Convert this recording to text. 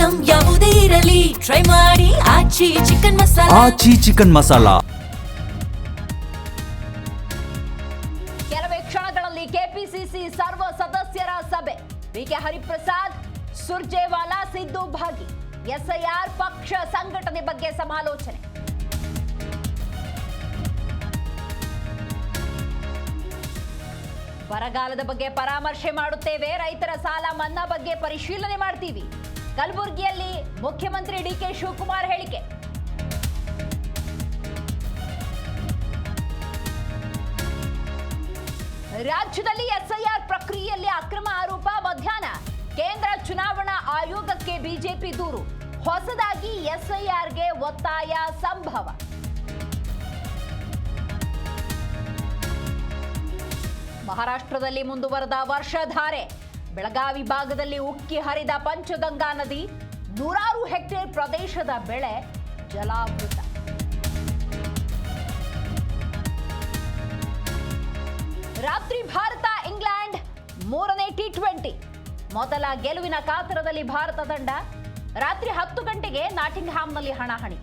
Item ಯಾವುದೇ ಇರಲಿ try ಮಾಡಿ ಆಚಿ ಚಿಕನ್ ಮಸಾಲಾ. ಆಚಿ ಚಿಕನ್ ಮಸಾಲಾ. ಕೆಲವೇ ಕ್ಷಣಗಳಲ್ಲಿ ಕೆಪಿಸಿಸಿ ಸರ್ವ ಸದಸ್ಯರ ಸಭೆ. ಬಿಕೆ ಹರಿಪ್ರಸಾದ್, ಸುರ್ಜೇವಾಲಾ, ಸಿದ್ದು ಭಾಗಿ. ಎಸ್ಐಆರ್ ಪಕ್ಷ ಸಂಘಟನೆ ಬಗ್ಗೆ ಸಮಾಲೋಚನೆ. ಬರಗಾಲದ ಬಗ್ಗೆ ಪರಾಮರ್ಶೆ ಮಾಡುತ್ತೇವೆ. ರೈತರ ಸಾಲ ಮನ್ನಾ ಬಗ್ಗೆ ಪರಿಶೀಲನೆ ಮಾಡ್ತೀವಿ. ಕಲಬುರಗಿಯಲ್ಲಿ ಮುಖ್ಯಮಂತ್ರಿ ಡಿಕೆ ಶಿವಕುಮಾರ್ ಹೇಳಿಕೆ. ರಾಜ್ಯದಲ್ಲಿ ಎಸ್ಐಆರ್ ಪ್ರಕ್ರಿಯೆಯಲ್ಲಿ ಅಕ್ರಮ ಆರೋಪ. ಮಧ್ಯಾಹ್ನ ಕೇಂದ್ರ ಚುನಾವಣಾ ಆಯೋಗಕ್ಕೆ ಬಿಜೆಪಿ ದೂರು. ಹೊಸದಾಗಿ ಎಸ್ಐಆರ್ಗೆ ಒತ್ತಾಯ ಸಂಭವ. ಮಹಾರಾಷ್ಟ್ರದಲ್ಲಿ ಮುಂದುವರೆದ ವರ್ಷಧಾರೆ. ಬೆಳಗಾವಿ ಭಾಗದಲ್ಲಿ ಉಕ್ಕಿ ಹರಿದ ಪಂಚಗಂಗಾ ನದಿ. ನೂರಾರು ಹೆಕ್ಟೇರ್ ಪ್ರದೇಶದ ಬೆಳೆ ಜಲಾವೃತ. ರಾತ್ರಿ ಭಾರತ ಇಂಗ್ಲೆಂಡ್ 3ನೇ ಟಿ20. ಮೊದಲ ಗೆಲುವಿನ ಕಾತರದಲ್ಲಿ ಭಾರತ ತಂಡ. ರಾತ್ರಿ 10 ಗಂಟೆಗೆ ನಾಟಿಂಗ್ಹ್ಯಾಮ್ನಲ್ಲಿ ಹಣಾಹಣಿ.